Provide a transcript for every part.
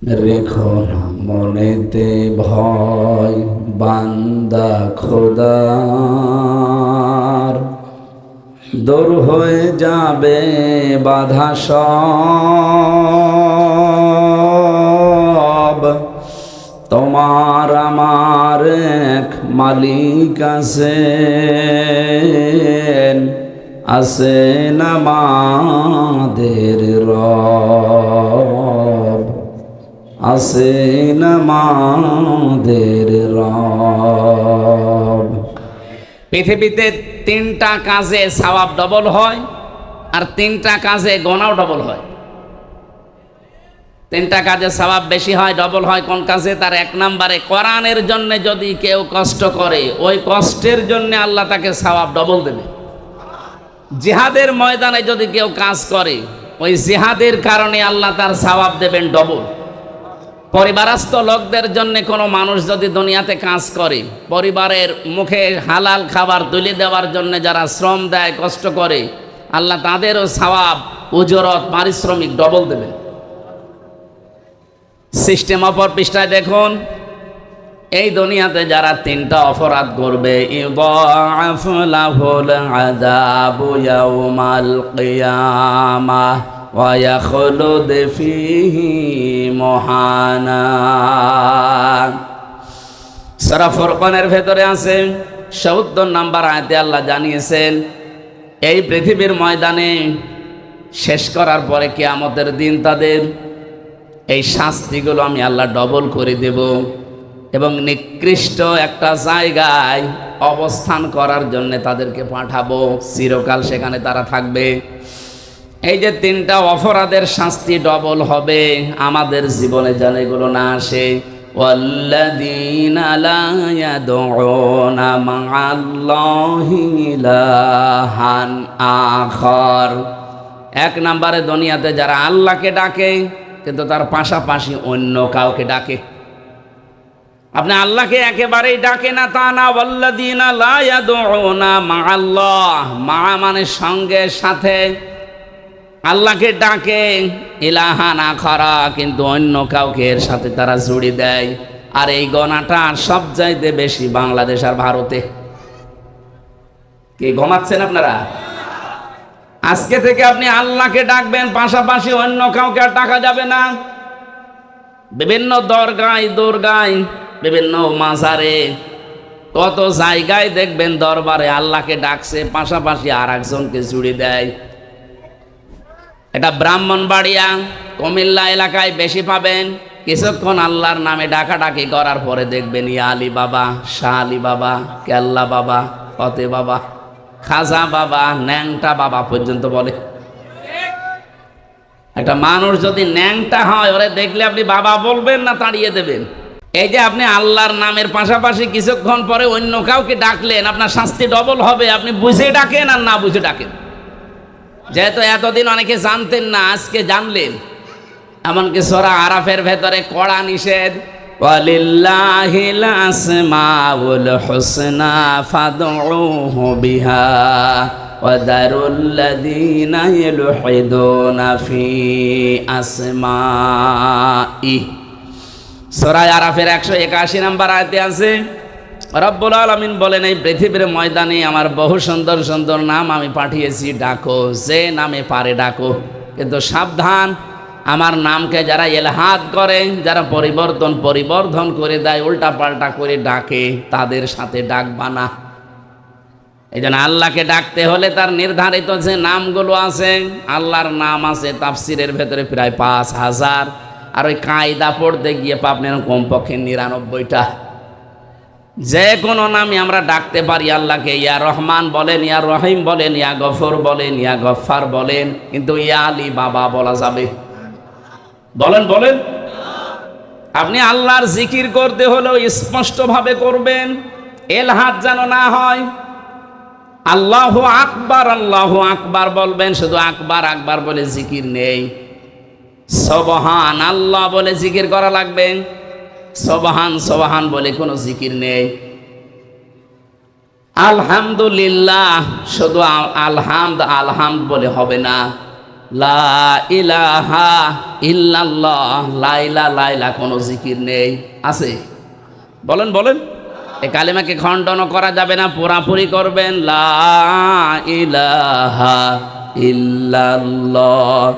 রেখো না মনেতে ভয় বান্দা খোদার, দূর হয়ে যাবে বাধা সব। তোমার আমার এক মালিক আছেন আমাদের রব, আছেন আমাদের রব। পৃথিবীতে 3টা কাজে সওয়াব ডবল হয় আর 3টা কাজে গুনাহ ডবল হয়। 3টা কাজে সওয়াব বেশি হয়, ডবল হয় কোন কাজে? তার 1 নম্বরে কোরআনের জন্য যদি কেউ কষ্ট করে, ওই কষ্টের জন্য আল্লাহ তাকে সওয়াব ডবল দেবে। জিহাদের ময়দানে যদি কেউ কাজ করে, ওই জিহাদের কারণে আল্লাহ তার সওয়াব দেবেন ডবল। পরিবারস্থ লোকদের জন্য কোনো মানুষ যদি দুনিয়াতে কাজ করে, পরিবারের মুখে হালাল খাবার তুলে দেওয়ার জন্য যারা শ্রম দেয়, কষ্ট করে, আল্লাহ তাদেরও সওয়াব, উজরত, পারিশ্রমিক ডবল দেবেন। সিস্টেম অপর পৃষ্ঠায় দেখুন, এই দুনিয়াতে যারা 3টা অপরাধ করবে, ইউদাআফু লাহুল আযাবু ইয়াউমাল কিয়ামাহ ওয়া ইয়াখলুদ ফীহি মুহানা। সূরা ফুরকানের ভেতরে আছে ৭০ নম্বর আয়াতে আল্লাহ জানিয়েছেন, এই পৃথিবীর ময়দানে শেষ করার পরে কিয়ামতের দিন তাদের এই শাস্তিগুলো আমি আল্লাহ ডবল করে দেব এবং নিকৃষ্ট একটা জায়গায় অবস্থান করার জন্য তাদেরকে পাঠাবো, চিরকাল সেখানে তারা থাকবে। এই যে 3টা অপরাধের শাস্তি ডবল হবে, আমাদের জীবনে যেন এগুলো না আসে। ওয়াল্লাযীনা লা ইয়াদউনা মা'আল্লাহি ইলাহান আখার। 1 নম্বরে দুনিয়াতে যারা আল্লাহকে ডাকে কিন্তু তার পাশাপাশি অন্য কাউকে ডাকে। আপনি আল্লাহকে একেবারেই ডাকে না তা না। ওয়াল্লাযীনা লা ইয়াদউনা মা'আল্লাহ, মা মানে সঙ্গে সাথে, আল্লাহকে ডাকে ইলাহান আখারা, কিন্তু অন্য কাউকে এর সাথে তারা জুড়ে দেয়। আর এই গণাটা সবচাইতে বেশি বাংলাদেশ আর ভারতে। কি ঘুমাচ্ছেন আপনারা? আজকে থেকে আপনি আল্লাহকে ডাকবেন, পাশাপাশি অন্য কাউকে আর ডাকা যাবে না। বিভিন্ন দরগায় দরগায়, বিভিন্ন মাজারে, কত জায়গায় দেখবেন দরবারে আল্লাহকে ডাকছে, পাশাপাশি আর একজনকে জুড়ে দেয়। এটা ব্রাহ্মণবাড়িয়া, কুমিল্লা এলাকায় বেশি পাবেন। কিছুক্ষণ আল্লাহর নামে ডাকাডাকি করার পরে দেখবেন ইয়া আলী বাবা, শাহ আলী বাবা, কেল্লা বাবা, ফতে বাবা, খাজা বাবা, ন্যাংটা বাবা পর্যন্ত বলে। একটা মানুষ যদি ন্যাংটা হয়, ওরে দেখলে আপনি বাবা বলবেন না তাড়িয়ে দেবেন? এই যে আপনি আল্লাহর নামের পাশাপাশি কিছুক্ষণ পরে অন্য কাউকে ডাকলেন, আপনার শাস্তি ডবল হবে। আপনি বুঝে ডাকেন আর না বুঝে ডাকেন। যেহেতু এতদিন অনেকে জানতেন না, আজকে জানলেন। এমনকি সূরা আরাফের ভেতরে কড়া নিষেধ, ওয়ালিল্লাহিল আসমাউল হুসনা ফাদউহু বিহা ওয়া দারুল্লাযীনা ইলহিদুনা ফি আসমাই। সূরা আরাফের 181 নম্বর আয়াতে আছে, রব্বুল আলামিন বলেন, এই পৃথিবীর ময়দানে আমার বহু সুন্দর সুন্দর নাম আমি পাঠিয়েছি, ডাকো, যে নামে পারে ডাকো। কিন্তু সাবধান, আমার নামকে যারা ইলহাদ করে, যারা পরিবর্ধন করে দেয়, উল্টা পাল্টা করে ডাকে, তাদের সাথে ডাকবা না। এই জন্য আল্লাহকে ডাকতে হলে তার নির্ধারিত যে নামগুলো আছে, আল্লাহর নাম আছে তাফসিরের ভেতরে প্রায় 5000, আর ওই কায়দা পড়তে গিয়ে পাবেন কমপক্ষে 99টা। যে কোনো নামে আমরা ডাকতে পারি আল্লাহকে। ইয়া রহমান বলেন, ইয়া রহিম বলেন, ইয়া গফর বলেন, ইয়া গফফার বলেন, কিন্তু ইয়া আলী বাবা বলা যাবে? বলেন বলেন। আপনি আল্লাহর জিকির করতে হলেও স্পষ্টভাবে করবেন, এলহাদ যেন না হয়। আল্লাহু আকবার বলবেন, শুধু আকবার আকবার বলে জিকির নেই। সুবহান আল্লাহ বলে জিকির করা লাগবে, সুবহান বলে কোনো জিকির নেই। আলহামদুলিল্লাহ শুধু আলহামদ বলে হবে না, লা ইলাহা ইল্লাল্লাহ, লাইলা লাইলা কোনো জিকির নেই, আছে? বলেন বলেন, এই কালিমাকে খণ্ডন করা যাবে না, পুরাপুরি করবেন। লা ইলাহা ইল্লাল্লাহ,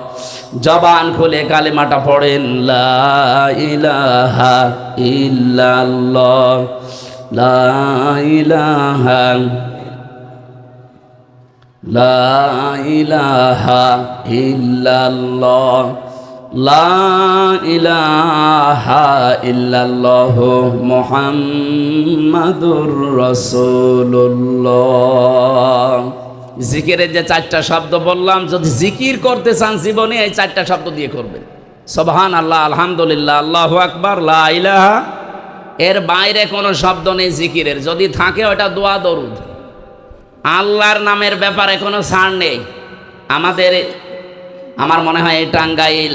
জবান খুলে কালিমাটা পড়েন। লা ইলাহা ইল্লাল্লাহ, লা ইলাহা, লা ইলাহা ইল্লাল্লাহ, লা ইলাহা ইল্লাল্লাহ মুহাম্মাদুর রাসূলুল্লাহ। জিকিরের যে চারটা শব্দ বললাম, যদি জিকির করতে চান জীবনে এই চারটা শব্দ দিয়ে করবেন। সুবহানাল্লাহ, আলহামদুলিল্লাহ, আল্লাহু আকবার, লা ইলাহা। এর বাইরে কোনো শব্দ নেই জিকিরের, যদি থাকে ওটা দোয়া দরুদ। আল্লাহর নামের ব্যাপারে কোনো ছাড় নেই। আমার মনে হয় এই টাঙ্গাইল,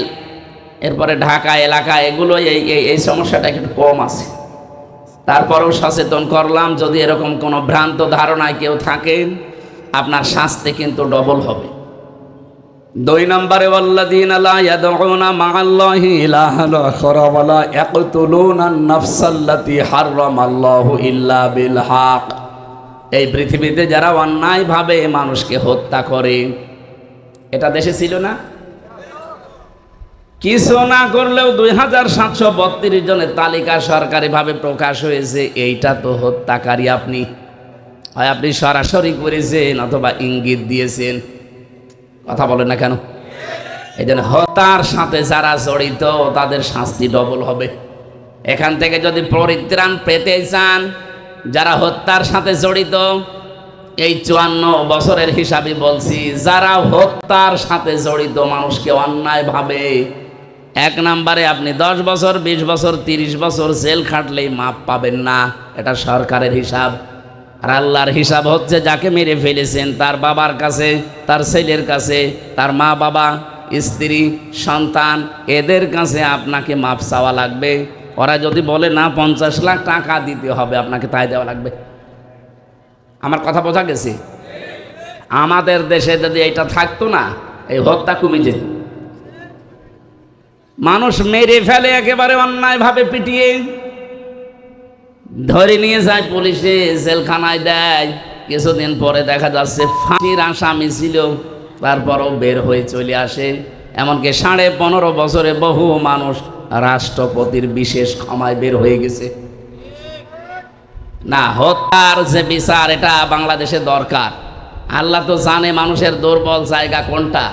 এরপরে ঢাকা এলাকা, এগুলো এই সমস্যাটা একটু কম আছে। তারপরেও সচেতন করলাম, যদি এরকম কোনো ভ্রান্ত ধারণায় কেউ থাকেন, আপনার শাস্তি কিন্তু ডবল হবে। 2 নম্বরে ওয়াল্লাযীনা লা ইয়াদউনা মা'আল্লাহি ইলাহান আখরা ওয়া লা ইয়াকতুলুনা আন-নাফসাল্লাতী হারামাল্লাহু ইল্লা বিল হক। এই পৃথিবীতে যারা অন্যায়ভাবে মানুষকে হত্যা করে, এটা দেশে ছিল না? কিছু না করলেও 2732 জনের তালিকা সরকারিভাবে প্রকাশ হয়েছে। এইটা তো হত্যাকারী। আপনি হয় আপনি সরাসরি করেছেন অথবা ইঙ্গিত দিয়েছেন। কথা বলেন না কেন? এই জন্য হত্যার সাথে যারা জড়িত তাদের শাস্তি ডবল হবে। এখান থেকে যদি পরিত্রাণ পেতে চান, যারা হত্যার সাথে জড়িত, এই 54 বছরের হিসাবে বলছি, যারা হত্যার সাথে জড়িত মানুষকে অন্যায়ভাবে, 1 নম্বরে আপনি 10 বছর, 20 বছর, 30 বছর জেল খাটলেই মাপ পাবেন না। এটা সরকারের হিসাব। আর আল্লাহর হিসাব হচ্ছে, যাকে মেরে ফেলেছেন তার বাবার কাছে, তার ছেলের কাছে, তার মা বাবা, স্ত্রী, সন্তান, এদের কাছে আপনাকে মাপ চাওয়া লাগবে। ওরা যদি বলে না 50 লাখ টাকা দিতে হবে, আপনাকে তাই দেওয়া লাগবে। আমার কথা বোঝা গেছে? আমাদের দেশে যদি এটা থাকতো না, এই হত্যা কমে যেত। মানুষ মেরে ফেলে একেবারে অন্যায়ভাবে, পিটিয়ে ধরে নিয়ে যায় পুলিশে, জেলখানায় দেয়। কিছুদিন পরে দেখা যাচ্ছে ফাঁসির আসামি ছিল, তারপরও বের হয়ে চলে আসে। এমনকি 15.5 বছরে বহু মানুষ রাষ্ট্রপতির বিশেষ ক্ষমায় বের হয়ে গেছে। না, হত্যার যে বিচার, এটা বাংলাদেশে দরকার। আল্লাহ তো জানে মানুষের দুর্বল জায়গা কোনটা।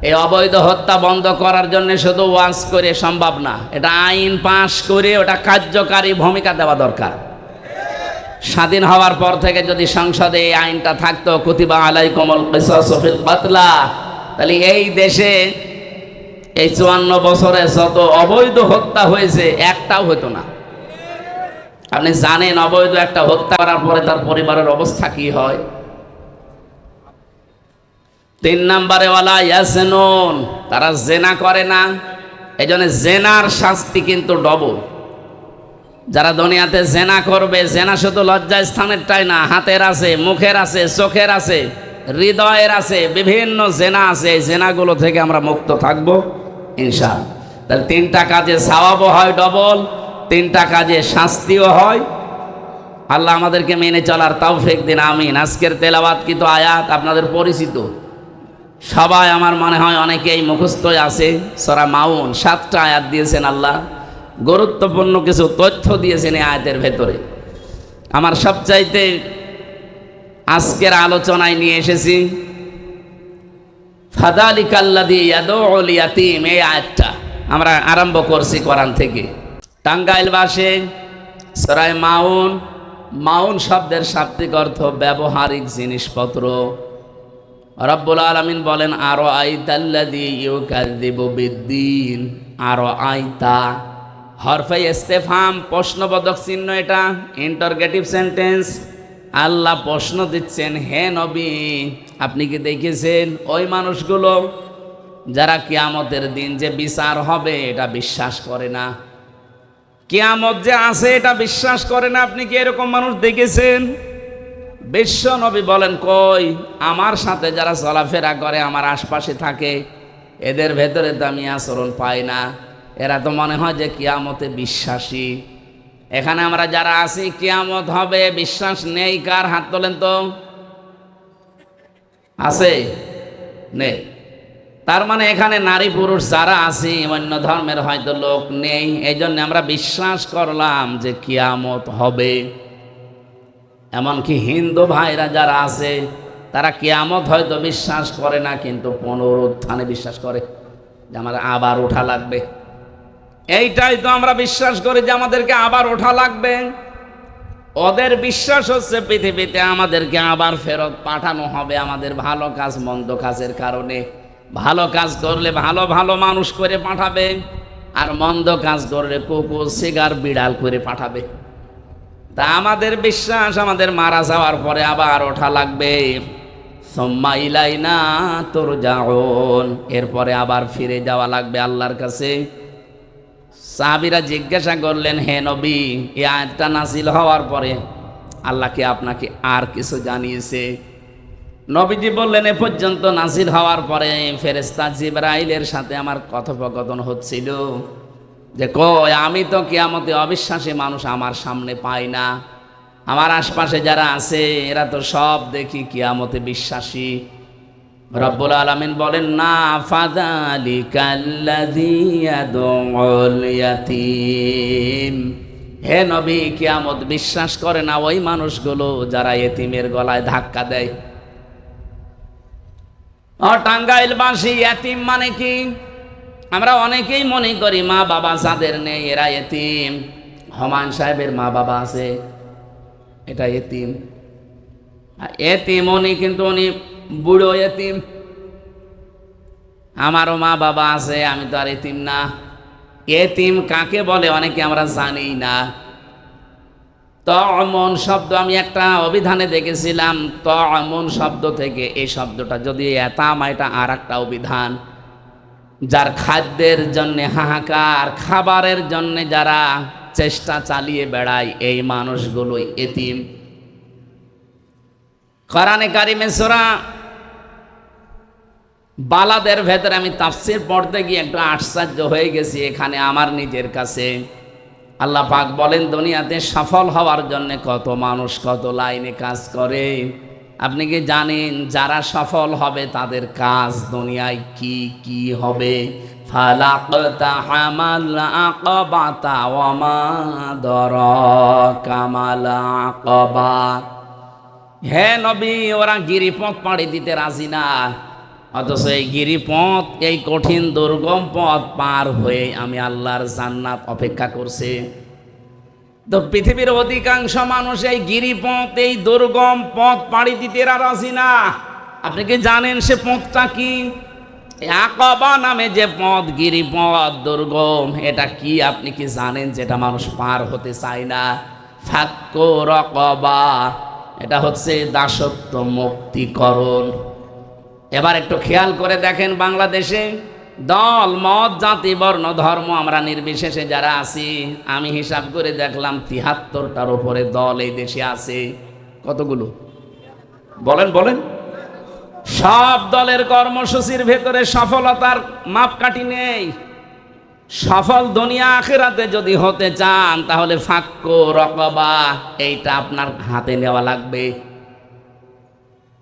এই অবৈধ হত্যা বন্ধ করার জন্য শুধু ওয়াজ করে সম্ভব না, এটা আইন পাশ করে ওটা কার্যকারী ভূমিকা দেওয়া দরকার। স্বাধীন হওয়ার পর থেকে যদি সংসদে এই আইনটা থাকতো, কুতিবা আলাইকুমুল কিসাসু ফিল কাতলা, তাহলে এই দেশে এই 54 বছরে যত অবৈধ হত্যা হয়েছে একটাও হতো না। আপনি জানেন অবৈধ একটা হত্যা করার পরে তার পরিবারের অবস্থা কি হয়। 3 নম্বরে ওয়ালা ইয়াসনুন, তারা জেনা করে না। এই জন্য জেনার শাস্তি কিন্তু ডবল। যারা দুনিয়াতে জেনা করবে, জেনা শুধু লজ্জা স্থানেরটাই না, হাতের আছে, মুখের আছে, চোখের আছে, হৃদয়ের আছে, বিভিন্ন জেনা আছে। এই জেনাগুলো থেকে আমরা মুক্ত থাকবো ইনশাআল্লাহ। তাহলে 3টা কাজে সওয়াবও হয় ডবল, 3টা কাজে শাস্তিও হয়। আল্লাহ আমাদেরকে মেনে চলার তৌফিক দিন, আমিন। আজকের তেলাওয়াতকৃত আয়াত আপনাদের পরিচিত সবাই, আমার মনে হয় অনেকেই মুখস্থই আছে। সূরা মাউন 7টা আয়াত দিয়েছেন আল্লাহ, গুরুত্বপূর্ণ কিছু তথ্য দিয়েছেন এই আয়াতের ভেতরে। আমার সবচাইতে আজকের আলোচনায় নিয়ে এসেছি ফাযালিকাল্লাযী ইয়াদউল ইয়াতীম, এই আয়াতটা আমরা আরম্ভ করছি কোরআন থেকে। টাঙ্গাইল ভাষে সূরা মাউন, মাউন শব্দের শাব্দিক অর্থ ব্যবহারিক জিনিসপত্র। রব্বুল আলামিন বলেন, আরো আইতাল্লাযী ইউকাযযিবু বিদ্দীন, আরো আইতা, হরফে ইস্তেফহাম, প্রশ্নবোধক চিহ্ন, এটা ইন্টারগেটিভ সেন্টেন্স। আল্লাহ প্রশ্ন দিচ্ছেন, হে নবী আপনি কি দেখেছেন ওই মানুষগুলো যারা কিয়ামতের দিন যে বিচার হবে এটা বিশ্বাস করে না, কিয়ামত যে আছে এটা বিশ্বাস করে না, আপনি কি এরকম মানুষ দেখেছেন? বিশ্ব নবী বলেন, কই, আমার সাথে যারা চলাফেরা করে, আমার আশপাশে থাকে, এদের ভেতরে তো আমি আচরণ পাই না। এরা তো মনে হয় যে কিয়ামতে বিশ্বাসী। এখানে আমরা যারা আছি কিয়ামত হবে বিশ্বাস নেই কার? হাত তোলেন তো। আছে? নেই। তার মানে এখানে নারী পুরুষ যারা আছি, অন্য ধর্মের হয়তো লোক নেই, এই জন্য আমরা বিশ্বাস করলাম যে কিয়ামত হবে। এমনকি হিন্দু ভাইরা যারা আছে তারা কিয়ামত হয়তো বিশ্বাস করে না, কিন্তু পুনরুত্থানে বিশ্বাস করে যে আমার আবার ওঠা লাগবে। এইটাই তো আমরা বিশ্বাস করি যে আমাদেরকে আবার ওঠা লাগবে। ওদের বিশ্বাস হচ্ছে পৃথিবীতে আমাদেরকে আবার ফেরত পাঠানো হবে আমাদের ভালো কাজ মন্দ কাজের কারণে। ভালো কাজ করলে ভালো ভালো মানুষ করে পাঠাবে, আর মন্দ কাজ করলে কুকুর সিগার বিড়াল করে পাঠাবে। তা আমাদের বিশ্বাস আমাদের মারা যাওয়ার পরে আবার ওঠা লাগবে। সুম্মা ইলাইনা তুরজাউন, এরপরে আবার ফিরে যাওয়া লাগবে আল্লাহর কাছে। সাহাবীরা জিজ্ঞাসা করলেন, হে নবী, এই আয়াতটা নাযিল হওয়ার পরে আল্লাহ কি আপনাকে আর কিছু জানিয়েছে? নবীজি বললেন, এ পর্যন্ত নাযিল হওয়ার পরে ফেরেশতা জিবরাইলের সাথে আমার কথোপকথন হচ্ছিল যে কই আমি তো কিয়ামতে অবিশ্বাসী মানুষ আমার সামনে পাই না, আমার আশপাশে যারা আছে এরা তো সব দেখি কিয়ামতে বিশ্বাসী। রব্বুল আলামিন বলেন, না ফাযালিকাল্লাযী ইয়াদউল ইয়াতীম, হে নবী কিয়ামত বিশ্বাস করে না ওই মানুষগুলো যারা এতিমের গলায় ধাক্কা দেয়। টাঙ্গাইলবাসী এতিম মানে কি? আমরা অনেকেই মনে করি মা বাবা যাদের নেই এরা এতিম। হুমায়ুন সাহেবের মা বাবা আছে, এটা এতিম। এতিম উনি, কিন্তু উনি বুড়ো এতিম। আমারও মা বাবা আছে, আমি তো আর এতিম না। এতিম কাকে বলে অনেকে আমরা জানি না। তমন শব্দ আমি একটা অভিধানে দেখেছিলাম, তমন শব্দ থেকে এই শব্দটা যদি এতাম, এটা আর একটা অভিধান। যার খাদ্যের জন্য হাহাকার, খাবারের জন্য যারা চেষ্টা চালিয়ে বেড়ায়, এই মানুষগুলোই এতিম। কোরআনে কারিমে সূরা বালাদের ভেতরে আমি তাফসীর পড়তে গিয়ে একটু আশ্চর্য হয়ে গেছি এখানে আমার নিজের কাছে। আল্লাহ পাক বলেন, দুনিয়াতে সফল হওয়ার জন্য কত মানুষ কত লাইনে কাজ করে। আপনি কি জানেন যারা সফল হবে তাদের কাজ দুনিয়ায় কি কি হবে? ফালাকতা হামাল আকাবাতা ওয়া মা দারাকা মাল আকাবা। হে নবী, ওরা গিরিপথ পাড়ি দিতে রাজি না, অথচ এই গিরিপথ, এই কঠিন দুর্গম পথ পার হয়ে আমি আল্লাহর জান্নাত অপেক্ষা করছে। তো পৃথিবীর অধিকাংশ মানুষ এই গিরিপথ, এই দুর্গম পথ পাড়ি দিতে রাজি না। আপনি কি জানেন সে পথটা কি? আকাবা নামে যে পথ, গিরিপথ দুর্গম, এটা কি আপনি কি জানেন? যেটা মানুষ পার হতে চায় না। ফাক্কু রাকাবা, এটা হচ্ছে দাসত্ব মুক্তিকরণ। এবার একটু খেয়াল করে দেখেন, বাংলাদেশে দল মত জাতি বর্ণ ধর্ম আমরা নির্বিশেষে যারা আছি, আমি হিসাব করে দেখলাম ৭৩টার উপরে দল এই দেশে আছে। কতগুলো বলেন বলেন? সব দলের কর্মসূচির ভেতরে সফলতার মাপকাঠি নেই। সফল দুনিয়া আখিরাতে যদি হতে চান তাহলে ফাক্কু রাকাবা, এইটা আপনার হাতে নেওয়া লাগবে।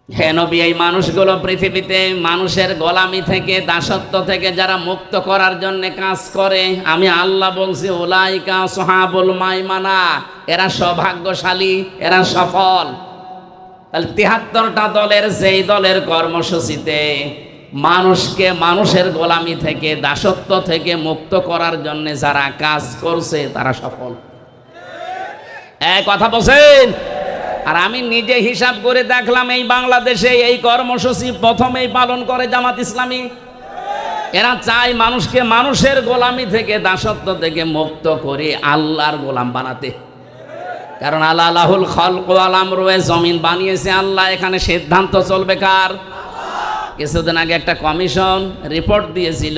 হে নবী, এই মানুষগুলো পৃথিবীতে মানুষের গোলামি থেকে, দাসত্ব থেকে যারা মুক্ত করার জন্য কাজ করে, আমি আল্লাহ বলছি উলাইকা আসহাবুল মাইমানা, এরা সৌভাগ্যশালী, এরা সফল। তাহলে ৭৩টা দলের যেই দলের কর্মসূচিতে মানুষকে মানুষের গোলামি থেকে, দাসত্ব থেকে মুক্ত করার জন্য যারা কাজ করছে তারা সফল। কথা বলছেন? আর আমি নিজে হিসাব করে দেখলাম, এই বাংলাদেশে এই কর্মসূচি প্রথমেই পালন করে জামাত ইসলামী। এরা চায় মানুষকে মানুষের গোলামি থেকে, দাসত্ব থেকে মুক্ত করে আল্লাহর গোলাম বানাতে। কারণ আল্লাহুল খালকু ওয়াল আমরু, জমিন বানিয়েছে আল্লাহ, এখানে সিদ্ধান্ত চলবে কার? কিছুদিন আগে একটা কমিশন রিপোর্ট দিয়েছিল,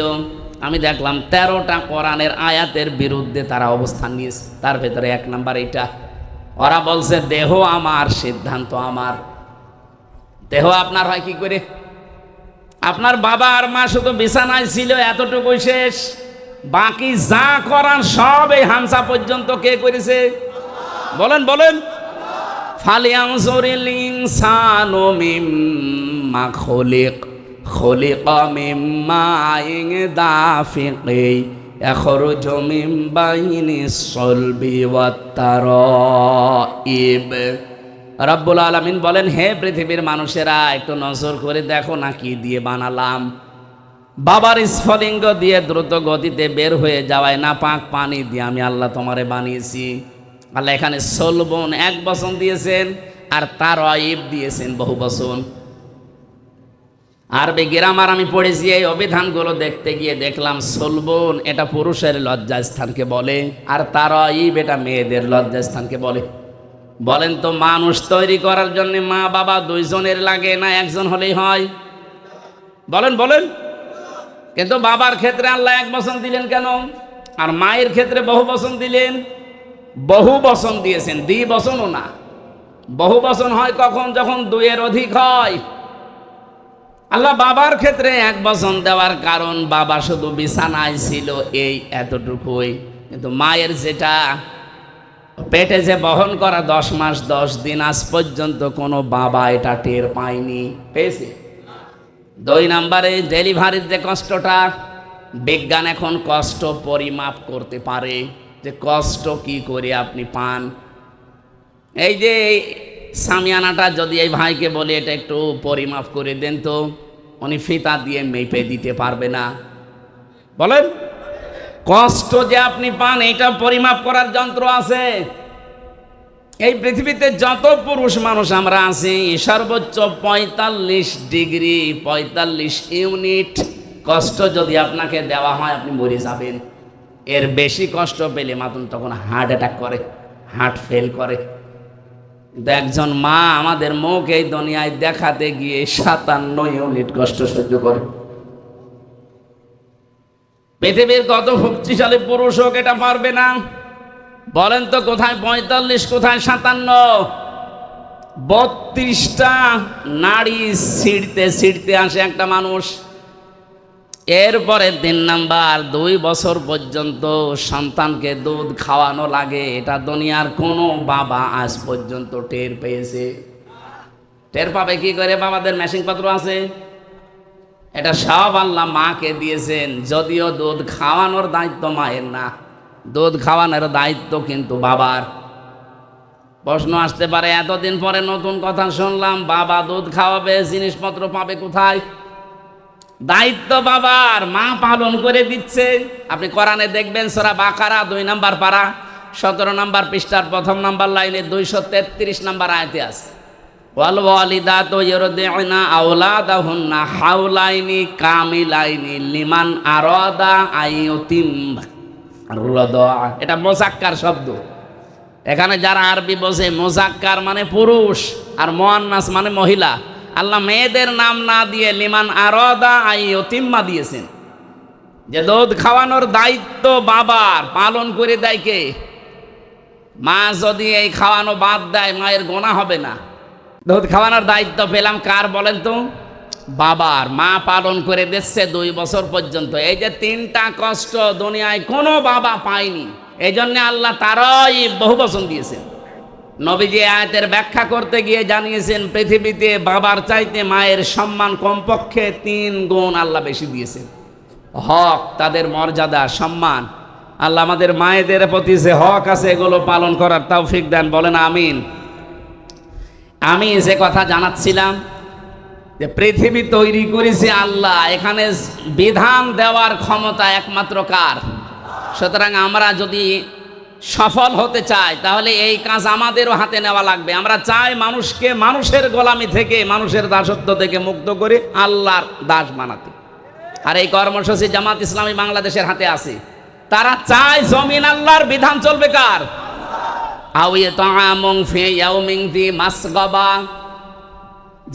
আমি দেখলাম ১৩টা কোরআনের আয়াতের বিরুদ্ধে তারা অবস্থান নিয়েছে। তার ভেতরে ১ নাম্বার এইটা, ওরা বলছে দেহ আমার, সিদ্ধান্ত আমার। দেহ আপনার হয় কি করে? আপনার বাবা আর মা শুধু বিছানায় ছিল, এতটুকুই শেষ। বাকি যা করার সব এই হামসা পর্যন্ত কে করেছে? বলেন বলেন। ফালিয়ানজুরিল ইনসানু মিম্মা খুলিক, খুলিকা মিম্মা আইন দাফিকি ইয়াখরুজু মিন বাইনিস সলবি ওয়াত তারাইব। রব্বুল আলামিন বলেন, হে পৃথিবীর মানুষেরা, একটু নজর করে দেখো না কি দিয়ে বানালাম। বাবার স্ফলিঙ্গ দিয়ে দ্রুত গতিতে বের হয়ে যাওয়ায় না পাক পানি দিয়ে আমি আল্লাহ তোমারে বানিয়েছি। আল্লাহ এখানে সলবন এক বচন দিয়েছেন, আর তারাইব দিয়েছেন বহু বচন। আরবি গ্রামার আমি পড়েছি, এই অভিধানগুলো দেখতে গিয়ে দেখলাম সলবন এটা পুরুষের লজ্জাস্থানকে বলে, আর তারাইব এটা মেয়েদের লজ্জাস্থানকে বলে। বলেন তো, মানুষ তৈরি করার জন্য মা বাবা দুইজনের লাগে না একজন হলেই হয়? বলেন বলেন। কিন্তু বাবার ক্ষেত্রে আল্লাহ এক বচন দিলেন কেন, আর মায়ের ক্ষেত্রে বহু বচন দিলেন? বহু বচন দিয়েছেন, দ্বিবচনও না। বহু বচন হয় কখন? যখন দুইয়ের অধিক হয়। আল্লাহ বাবার ক্ষেত্রে এক বচন দেওয়ার কারণ, বাবা শুধু বিছানায় ছিল এই এতটুকুই, কিন্তু মায়ের যেটা পেটে যে বহন করা 10 মাস 10 দিন, আজ পর্যন্ত কোনো বাবা এটা টের পায়নি। পেয়েছে? 2 নম্বরে, ডেলিভারির যে কষ্টটা, বিজ্ঞান এখন কষ্ট পরিমাপ করতে পারে যে কষ্ট কি করে আপনি পান। এই যে সামিয়ানাটা যদি এই ভাইকে বলে এটা একটু পরিমাপ করে দেন তো, উনি ফিতা দিয়ে মেপে দিতে পারবে না। বলেন, কষ্ট যে আপনি পান এটা পরিমাপ করার যন্ত্র আছে। এই পৃথিবীতে যত পুরুষ মানুষ আমরা আছি, সর্বোচ্চ 45 ডিগ্রি 45 ইউনিট কষ্ট যদি আপনাকে দেওয়া হয়, আপনি মরে যাবেন। এর বেশি কষ্ট পেলে মাতুন তখন হার্ট অ্যাটাক করে, হার্ট ফেল করে। কিন্তু একজন মা আমাদের মুখ এই দুনিয়ায় দেখাতে গিয়ে 57 ইউনিট কষ্ট সহ্য করে। পৃথিবীর কত শক্তিশালী পুরুষ হোক এটা পারবে না। বলেন তো, কোথায় 45, কোথায় 57? 32টা নাড়ি ছিঁড়তে ছিঁড়তে আসে একটা মানুষ। এরপরে 3 নাম্বার, 2 বছর পর্যন্ত সন্তানকে দুধ খাওয়ানো লাগে। এটা দুনিয়ার কোনো বাবা আজ পর্যন্ত টের পেয়েছে? টের পাবে কি করে? বাবাদের মেশিনপত্র আছে, এটা সব আল্লাহ মাকে দিয়েছেন। যদিও দুধ খাওয়ানোর দায়িত্ব মায়ের না, দুধ খাওয়ানোর দায়িত্ব কিন্তু বাবার। প্রশ্ন আসতে পারে, এতদিন পরে নতুন কথা শুনলাম, বাবা দুধ খাওয়াবে, জিনিসপত্র পাবে কোথায়? দায়িত্ব বাবার, মা পালন করে দিচ্ছে। আপনি কোরআনে দেখবেন সূরা বাকারা 2 নম্বর পারা 17 নম্বর পৃষ্ঠার 1 নম্বর লাইনে 233 নম্বর আয়াতে আছে, ওয়াল ওয়ালিদাতু ইউরদি'না আওলাদাহুন্না হাওলাইনি কামিলাইনি লিমান আরাদা আইয়ুতিম্মা আর-রাদা। এটা মুযাক্কার শব্দ। এখানে যারা আরবি বোঝে, মুযাক্কার মানে পুরুষ আর মুআন্নাস মানে মহিলা। আল্লাহ মেয়েদের নাম না দিয়ে লিমান আরাদা আইয়ুতিম্মা দিয়েছেন, যে দুধ খাওয়ানোর দায়িত্ব বাবার, পালন করে দেয় কে? মা যদি এই খাওয়ানো বাদ দেয়, মায়ের গুনাহ হবে না। দুধ খাওয়ানোর দায়িত্ব পেলাম কার বলেন তো? বাবার। মা পালন করে দিচ্ছে 2 বছর পর্যন্ত। এই যে 3টা কষ্ট দুনিয়ায় কোনো বাবা পায়নি, এই জন্য আল্লাহ তারাই বহু বচন দিয়েছেন। নবীজি আয়াতের ব্যাখ্যা করতে গিয়ে জানিয়েছেন, পৃথিবীতে বাবার চাইতে মায়ের সম্মান কমপক্ষে 3 গুণ আল্লাহ বেশি দিয়েছেন। হক, তাদের মর্যাদা, সম্মান। আল্লাহ আমাদের মায়েদের প্রতি যে হক আছে এগুলো পালন করার তৌফিক দেন। বলেন আমিন। আমি যে কথা জানাচ্ছিলাম যে পৃথিবী তৈরি করেছে আল্লাহ, এখানে বিধান দেওয়ার ক্ষমতা একমাত্র কার? সুতরাং আমরা যদি সফল হতে চাই তাহলে এই কাজ আমাদেরও হাতে নেওয়া লাগবে। আমরা চাই মানুষকে মানুষের গোলামি থেকে, মানুষের দাসত্ব থেকে মুক্ত করে আল্লাহর দাস বানাতে। আর এই কর্মসূচি জামাত ইসলামী বাংলাদেশের হাতে আছে। তারা চায় জমিন আল্লাহর, বিধান চলবে কার?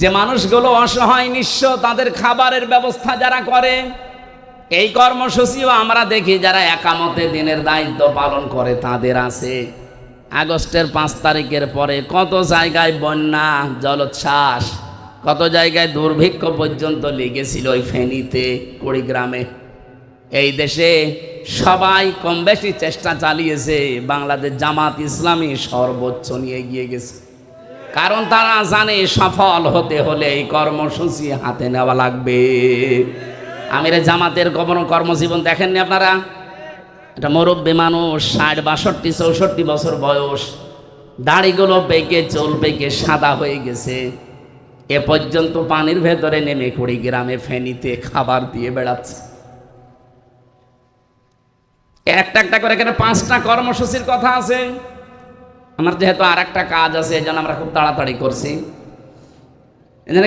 যে মানুষগুলো অসহায় নিঃস্ব, তাদের খাবারের ব্যবস্থা যারা করে, এই কর্মসূচিও আমরা দেখি যারা একামতে দিনের দায়িত্ব পালন করে তাদের আছে। আগস্টের 5 তারিখের পরে কত জায়গায় বন্যা, জলোচ্ছ্বাস, কত জায়গায় দুর্ভিক্ষ পর্যন্ত লেগেছিল ওই ফেনীতে, কুড়িগ্রামে। এই দেশে সবাই কম বেশি চেষ্টা চালিয়েছে, বাংলাদেশ জামাত ইসলামী সর্বোচ্চ নিয়ে গিয়ে গেছে। কারণ তারা জানে সফল হতে হলে এই কর্মসূচি হাতে নেওয়া লাগবে। আমিরে জামাতের কর্মজীবন দেখেননি আপনারা? এটা মুরব্বী মানুষ, 60, 62, 64 বছর বয়স, দাড়িগুলো পেকে, চুল পেকে সাদা হয়ে গেছে। এ পর্যন্ত পানির ভেতরে নেমে কুড়িগ্রামে ফেনীতে খাবার দিয়ে বেড়াচ্ছে। একটা একটা করে এখানে 5টা কর্মসূচির কথা আছে। আমার যেহেতু আর একটা কাজ আছে, এই জন্য আমরা খুব তাড়াতাড়ি করছি।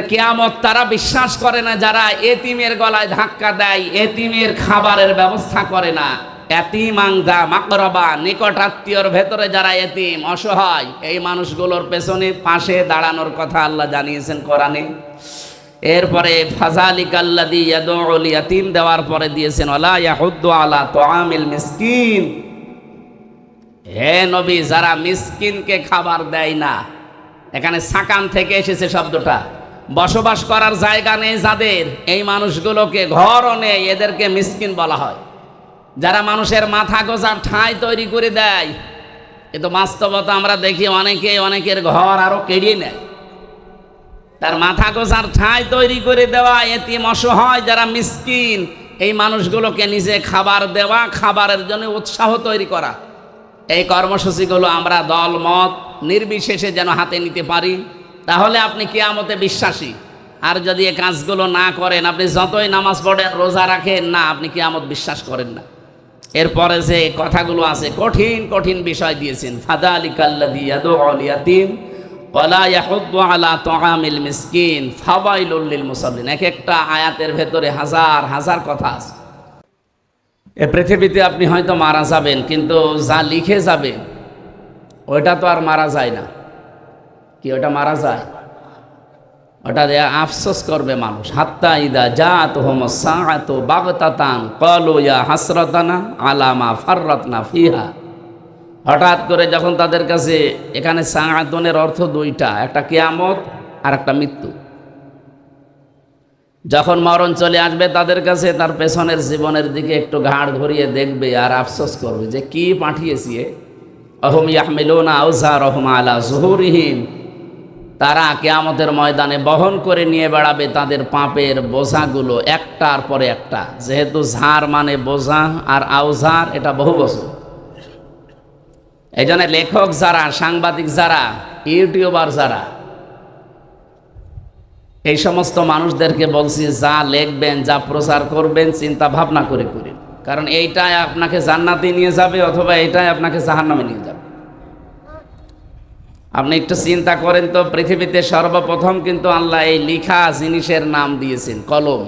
কিয়ামত তারা বিশ্বাস করে না যারা এতিমের গলায় ধাক্কা দেয়, এতিমের খাবারের ব্যবস্থা করে না। এতিম আংদা মাকরবা, নিকট আত্মীয়র ভেতরে যারা এতিম অসহায়, এই মানুষগুলোর পেছনে পাশে দাঁড়ানোর কথা আল্লাহ জানিয়েছেন কোরআনে। এরপরে ফাযালিকাল্লাযী ইয়াদউল ইয়াতীম দেওয়ার পরে দিয়েছেন ওয়ালা ইয়াহুদ্দু আলা তুআমিল মিসকিন। হে নবী, যারা মিসকিনকে খাবার দেয় না, এখানে সাকান থেকে এসেছে শব্দটা। বসবাস করার জায়গা নেই যাদের, এই মানুষগুলোকে ঘরও নেই, এদেরকে মিসকিন বলা হয়। যারা মানুষের মাথা গোজার ঠাঁই তৈরি করে দেয়, এ তো বাস্তবতা আমরা দেখি, অনেকের ঘর আরো কেড়িয়ে নেয়। তার মাথা গোজার ঠাঁই তৈরি করে দেওয়া এতিম অসহায় যারা মিসকিন, এই মানুষগুলোকে নিজে খাবার দেওয়া, খাবারের জন্য উৎসাহ তৈরি করা। এই কর্মসূচিগুলো আমরা দল মত নির্বিশেষে যেন হাতে নিতে পারি, তাহলে আপনি কিয়ামতে বিশ্বাসী। আর যদি এই কাজগুলো না করেন, আপনি যতই নামাজ পড়েন, রোজা রাখেন না, আপনি কিয়ামত বিশ্বাস করেন না। এরপরে যে কথাগুলো আছে, কঠিন কঠিন বিষয় দিয়েছেন। ফাযালিকাল্লাযী ইয়াদউল ইয়াতীম ওয়ালা ইয়াহুদ্দু আলা তুআমিল মিসকিন ফাওয়াইলুল লিল মুসাল্লিন। এক একটা আয়াতের ভেতরে হাজার হাজার কথা আছে। এ পৃথিবীতে আপনি হয়তো মারা যাবেন, কিন্তু যা লিখে যাবেন ওইটা তো আর মারা যায় না। কি ওটা মারা যায়? ওটা দিয়ে আফসোস করবে মানুষ। হাত্তা ইদা জাআতুহুমুস সাআতু বাগতাতান ক্বালু ইয়া হাসরাতানা আলা মা ফাররাতনা ফিহা। হঠাৎ করে যখন তাদের কাছে, এখানে সাআতুনের অর্থ দুইটা, একটা কিয়ামত আর একটা মৃত্যু। যখন মরণ চলে আসবে তাদের কাছে, তার পেছনের জীবনের দিকে একটু ঘাড় ঘুরিয়ে দেখবে আর আফসোস করবে যে কি পাঠিয়েছি। আহুম ইয়াহমিলুনা আওযারহুম আলা যুহুরিহিম। তারা কিয়ামতের ময়দানে বহন করে নিয়ে বেড়াবে তাদের পাপের বোঝাগুলো একটার পরে একটা। যেহেতু ঝাড় মানে বোঝা, আর আওজার এটা বহু বছর। এই জন্য লেখক যারা, সাংবাদিক যারা, ইউটিউবার যারা, এই সমস্ত মানুষদেরকে বলছি, যা লিখবেন, যা প্রচার করবেন, চিন্তা ভাবনা করে করেন। কারণ এইটাই আপনাকে জান্নাতে নিয়ে যাবে, অথবা এইটাই আপনাকে জাহান্নামে নিয়ে যাবে। আপনি একটু চিন্তা করেন তো, পৃথিবীতে সর্বপ্রথম কিন্তু আল্লাহ এই লিখা জিনিসের নাম দিয়েছেন কলম।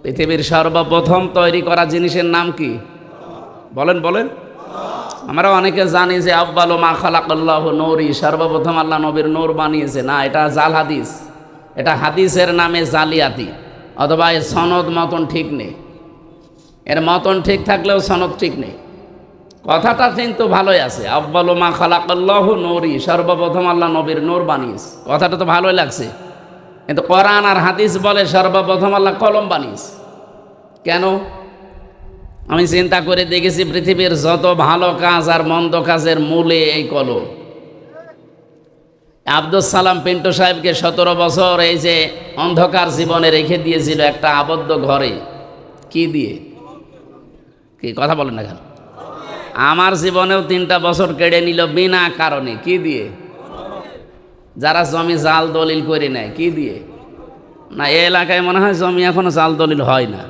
পৃথিবীর সর্বপ্রথম তৈরি করা জিনিসের নাম কি? বলেন বলেন। আমরা অনেকে জানি যে আউয়ালু মা খালাকাল্লাহু নূরি, সর্বপ্রথম আল্লাহ নবীর নূর বানিয়েছে। না, এটা জাল হাদিস। এটা হাদিসের নামে জালিয়াতি, অথবা এর সনদ মতন ঠিক নেই। এর মতন ঠিক থাকলেও সনদ ঠিক নেই। কথাটা কিন্তু ভালোই আছে, আউয়ালু মা খালাকাল্লাহু নূরি, সর্বপ্রথম আল্লাহ নবীর নূর বানিয়েছে। কথাটা তো ভালোই লাগছে, কিন্তু কোরআন আর হাদিস বলে সর্বপ্রথম আল্লাহ কলম বানিয়েছে। কেন? আমি চিন্তা করে দেখেছি, পৃথিবীর যত ভালো কাজ আর মন্দ কাজের মূলে এই কলম। আব্দুল সালাম পিন্টু সাহেবকে 17 বছর এই যে অন্ধকার জীবনে রেখে দিয়েছিল একটা আবদ্ধ ঘরে। কি দিয়ে? কি কথা বলেন না কেন? আমার জীবনেও 3টা বছর কেড়ে নিল বিনা কারণে। কি দিয়ে? যারা জমি জাল দলিল করে নেয়। কি দিয়ে? না, এই এলাকায় মনে হয় জমি এখনো জাল দলিল হয় না।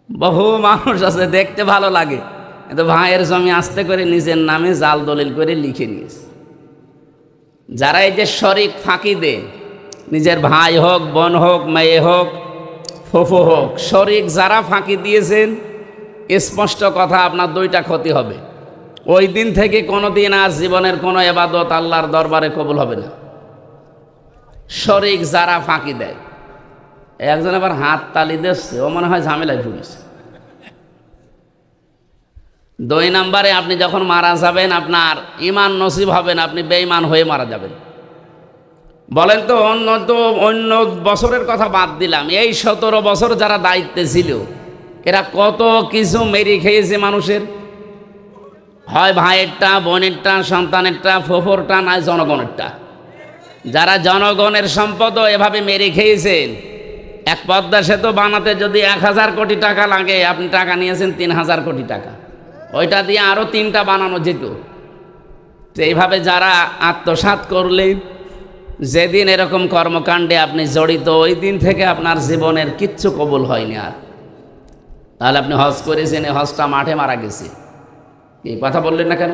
বহু মানুষ আছে, দেখতে ভালো লাগে, কিন্তু ভাইয়ের জমি আস্তে করে নিজের নামে জাল দলিল করে লিখে নিয়েছে। যারা এই যে শরিক ফাঁকি দেয়, নিজের ভাই হোক, বোন হোক, মেয়ে হোক, ফুফু হোক, শরিক যারা ফাঁকি দিয়েছেন, স্পষ্ট কথা, আপনার 2টা ক্ষতি হবে। ওই দিন থেকে কোনোদিন আর জীবনের কোনো ইবাদত আল্লাহর দরবারে কবুল হবে না। শরিক যারা ফাঁকি দেয়। একজন আবার হাত তালি দিচ্ছে, ও মনে হয় ঝামেলায় ভুগেছে। 2 নম্বরে, আপনি যখন মারা যাবেন, আপনার ঈমান নসিব হবে না, আপনি বেঈমান হয়ে মারা যাবেন। বলেন তো অন্য বছরের কথা বাদ দিলাম, এই 17 বছর যারা দায়িত্বে ছিল এরা কত কিছু মেরে খেয়েছে মানুষের, হয় ভাইয়েরটা, বোনেরটা, সন্তানেরটা, ফোফরটা, নয় জনগণেরটা। যারা জনগণের সম্পদও এভাবে মেরে খেয়েছেন, এক পদ্মা সেতু বানাতে যদি 1000 কোটি টাকা লাগে, আপনি টাকা নিয়েছেন 3000 কোটি টাকা, ওইটা দিয়ে আরও 3টা বানানো যেত। তো এইভাবে যারা আত্মসাৎ করলেন, যেদিন এরকম কর্মকাণ্ডে আপনি জড়িত, ওই দিন থেকে আপনার জীবনের কিচ্ছু কবুল হয়নি আর। তাহলে আপনি হজ করেছেন, এই হজটা মাঠে মারা গেছে, এই কথা বললেন না কেন?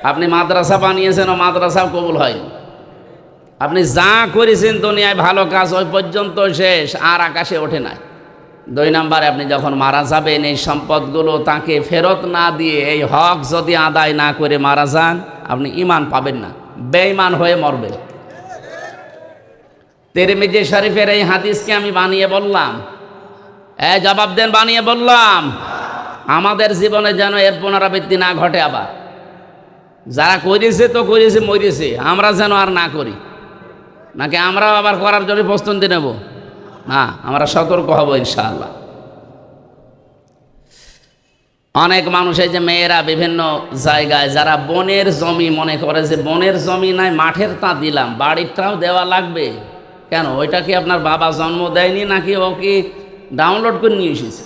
আপনি মাদ্রাসা বানিয়েছেন, ও মাদ্রাসাও কবুল হয়নি। আপনি যা করেছেন দুনিয়ায় ভালো কাজ, ওই পর্যন্ত শেষ, আর আকাশে ওঠে না। 2 নম্বরে আপনি যখন মারা যাবেন, এই সম্পদগুলো তাকে ফেরত না দিয়ে, এই হক যদি আদায় না করে মারা যান, আপনি ঈমান পাবেন না, বেঈমান হয়ে মরবেন। তিরমিজি শরীফের এই হাদিসকে আমি বানিয়ে বললাম, জবাব দেন, বানিয়ে বললাম? আমাদের জীবনে যেন এর পুনরাবৃত্তি না ঘটে। আবার যারা করেছে তো করেছে, মরেছে, আমরা যেন আর না করি। নাকি আমরাও আবার করার জন্য প্রস্তুতি নেব? না, আমরা সতর্ক হব ইনশাআল্লাহ। অনেক মানুষ, এই যে মেয়েরা বিভিন্ন জায়গায় যারা বনের জমি মনে করে যে বনের জমি নাই, মাঠের তা দিলাম, বাড়িরটাও দেওয়া লাগবে। কেন? ওইটা কি আপনার বাবা জন্ম দেয়নি, নাকি ও কি ডাউনলোড করে নিয়ে এসেছে?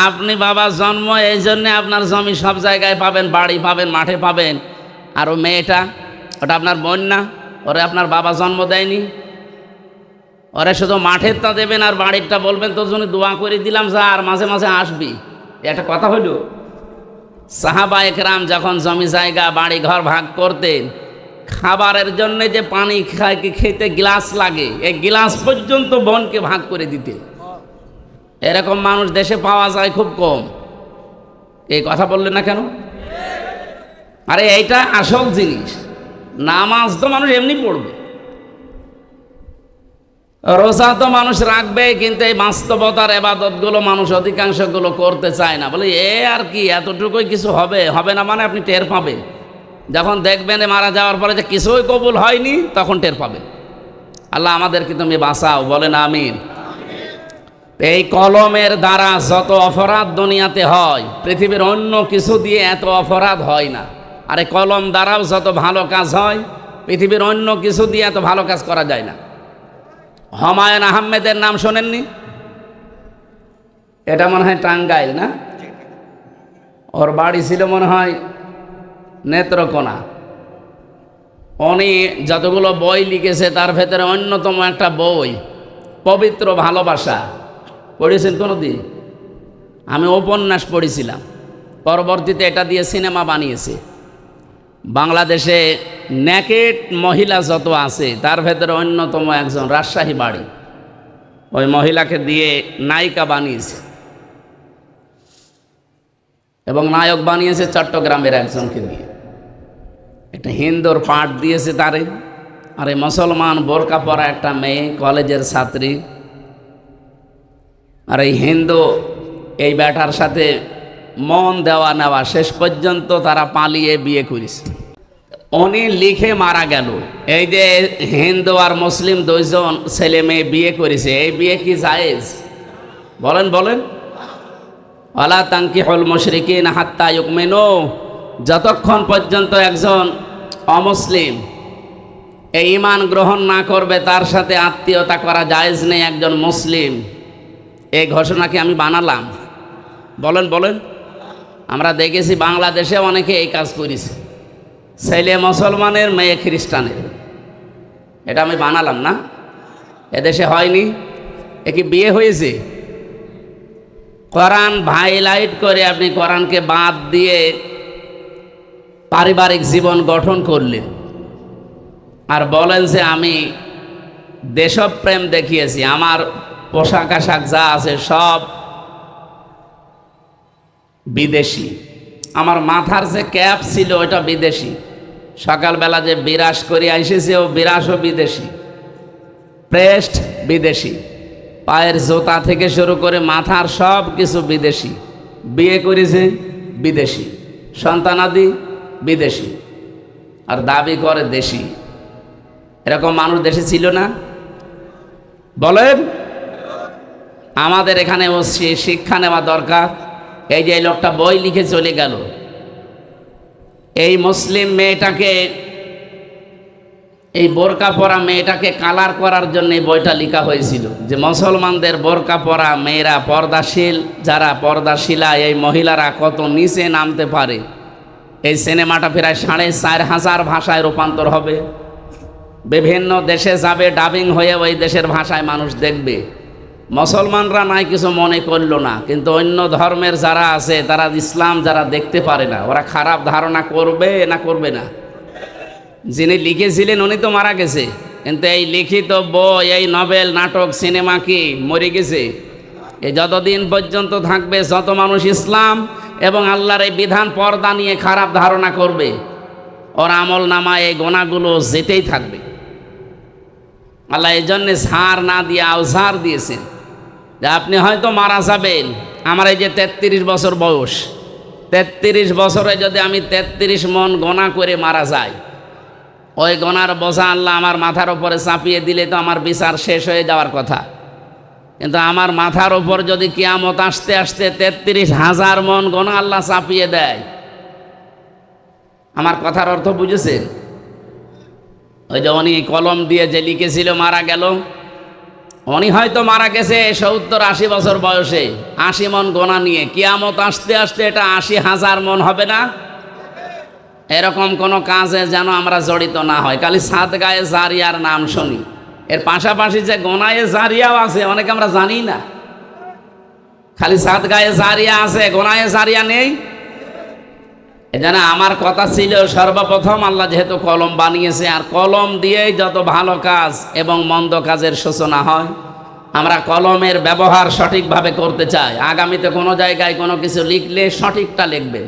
আপনি বাবা জন্ম, এই জন্যে আপনার জমি সব জায়গায় পাবেন, বাড়ি পাবেন, মাঠে পাবেন। আর ও মেয়েটা, ওটা আপনার বোন না, ওরে আপনার বাবা জন্ম দেয়নি। ওরে শুধু মাঠের তা দেবেন আর বাড়িরটা বলবেন তোর জন্য দোয়া করে দিলাম, যা আর মাঝে মাঝে আসবি। একটা কথা হইল, সাহাবা একরাম যখন জমি জায়গা বাড়ি ঘর ভাগ করতেন, খাবারের জন্য যে পানি খেতে গ্লাস লাগে, এই গ্লাস পর্যন্ত বোনকে ভাগ করে দিতে। এরকম মানুষ দেশে পাওয়া যায় খুব কম। এই কথা বললেন না কেন? আরে এইটা আসল জিনিস। নামাজ তো মানুষ এমনি পড়বে, রোজা তো মানুষ রাখবে, কিন্তু এই বাস্তবতার এবাদতগুলো মানুষ অধিকাংশগুলো করতে চায় না। বলে এ আর কি, এতটুকুই কিছু হবে, হবে না মানে আপনি টের পাবেন যখন দেখবেন মারা যাওয়ার পরে যে কিছুই কবুল হয়নি, তখন টের পাবেন। আল্লাহ আমাদেরকে তুমি বাঁচাও, বলেন আমিন। এই কলমের দ্বারা যত অপরাধ দুনিয়াতে হয়, পৃথিবীর অন্য কিছু দিয়ে এত অপরাধ হয় না। আর এই কলম দ্বারাও যত ভালো কাজ হয়, পৃথিবীর অন্য কিছু দিয়ে এত ভালো কাজ করা যায় না। হুমায়ুন আহমেদের নাম শোনেননি? এটা মনে হয় টাঙ্গাইল না? ওর বাড়ি ছিল মনে হয় নেত্রকোনা। উনি যতগুলো বই লিখেছে তার ভেতরে অন্যতম একটা বই পবিত্র ভালোবাসা। পড়েছেন কোনো দিন? আমি উপন্যাস পড়েছিলাম, পরবর্তীতে এটা দিয়ে সিনেমা বানিয়েছে। বাংলাদেশে নেকেড মহিলা যত আছে তার ভেতরে অন্যতম একজন, রাজশাহী বাড়ি, ওই মহিলাকে দিয়ে নায়িকা বানিয়েছে এবং নায়ক বানিয়েছে চট্টগ্রামের একজনকে দিয়ে। একটা হিন্দুর পাঠ দিয়েছে তারে, আর এই মুসলমান বোরকা পরা একটা মেয়ে, কলেজের ছাত্রী। আর এই হিন্দু এই ব্যাটার সাথে মন দেওয়া নেওয়া, শেষ পর্যন্ত তারা পালিয়ে বিয়ে করেছে। উনি লিখে মারা গেল, এই যে হিন্দু আর মুসলিম 2 জন ছেলে মেয়ে বিয়ে করেছে, এই বিয়ে কি জায়েজ? বলেন বলেন। ওয়ালা তানকিহুল মুশরিকিনা হাত্তা ইউমিনু, যতক্ষণ পর্যন্ত একজন অমুসলিম এই ঈমান গ্রহণ না করবে, তার সাথে আত্মীয়তা করা জায়েজ নেই একজন মুসলিম। এই ঘোষণাকে আমি বানালাম। বলেন বলেন। আমরা দেখেছি বাংলাদেশে অনেকে এই কাজ করেছে, ছেলে মুসলমানের, মেয়ে খ্রিস্টানের। এটা আমি বানালাম না, এদেশে হয়নি। এ কি বিয়ে হয়েছে? কোরআন হাইলাইট করে আপনি কোরআনকে বাদ দিয়ে পারিবারিক জীবন গঠন করলেন, আর বলেন যে আমি দেশপ্রেম দেখিয়েছি, আমার পোশাক আশাক যা আছে সব বিদেশি, আমার মাথার যে ক্যাপ ছিল ওইটা বিদেশি, সকালবেলা যে বিরাস করে এসেছে ও বিরাসও বিদেশি, প্রেস্ট বিদেশি, পায়ের জোতা থেকে শুরু করে মাথার সব কিছু বিদেশি, বিয়ে করেছে বিদেশি, সন্তানাদি বিদেশি। আর দাবি করে দেশি। এরকম মানুষ দেশে ছিল না? বলেন। আমাদের এখানে শিক্ষা নেওয়া দরকার। এই যে এই লোকটা বই লিখে চলে গেল, এই মুসলিম মেয়েটাকে, এই বোরকা পরা মেয়েটাকে কালার করার জন্য এই বইটা লেখা হয়েছিল, যে মুসলমানদের বোরকা পরা মেয়েরা, পর্দাশীল যারা পর্দাশীলা এই মহিলারা কত নিচে নামতে পারে। এই সিনেমাটা প্রায় 4,500 ভাষায় রূপান্তর হবে, বিভিন্ন দেশে যাবে, ডাবিং হয়ে ওই দেশের ভাষায় মানুষ দেখবে। মুসলমানরা নাই কিছু মনে করলো না, কিন্তু অন্য ধর্মের যারা আছে তারা, ইসলাম যারা দেখতে পারে না, ওরা খারাপ ধারণা করবে না করবে না? যিনি লিখেছিলেন উনি তো মারা গেছে, কিন্তু এই লিখিত বই, এই নভেল, নাটক, সিনেমা কি মরে গেছে? এই যতদিন পর্যন্ত থাকবে, যত মানুষ ইসলাম এবং আল্লাহর এই বিধান পর্দা নিয়ে খারাপ ধারণা করবে, ওর আমল নামায় এই গোনাগুলো যেতেই থাকবে। আল্লাহ এই জন্যে ছাড় না দিয়ে আউসার দিয়েছেন, যে আপনি হয়তো মারা যাবেন। আমার এই যে 33 বছর বয়স, 33 বছরে যদি আমি 33 মন গোনা করে মারা যাই, ওই গোনার বোঝা আল্লাহ আমার মাথার উপরে চাপিয়ে দিলে তো আমার বিচার শেষ হয়ে যাওয়ার কথা। কিন্তু আমার মাথার উপর যদি কিয়ামত আসতে আসতে 33,000 মন গোনা আল্লাহ চাপিয়ে দেয়, আমার কথার অর্থ বুঝেছেন? ওই যে উনি কলম দিয়ে যে লিখেছিল মারা গেল, উনি হয়তো মারা গেছে 70-80 বছর বয়সে, 80 মন গোনা নিয়ে। কিয়ামত আসতে আসতে এটা 80,000 মন হবে না? এরকম কোনো কাজে যেন আমরা জড়িত না হয়। খালি সাদগায়ে জারিয়ার নাম শুনি, এর পাশাপাশি যে গোনায়ে জারিয়াও আছে অনেকে আমরা জানি না। খালি সাদগায়ে জারিয়া আছে, গোনায়ে জারিয়া নেই। এজন্য আমার কথা ছিল, সর্বপ্রথম আল্লাহ যেহেতু কলম বানিয়েছে, আর কলম দিয়েই যত ভালো কাজ এবং মন্দ কাজের সূচনা হয়, আমরা কলমের ব্যবহার সঠিকভাবে করতে চাই। আগামীতে কোনো জায়গায় কোনো কিছু লিখলে সঠিকটা লিখবে।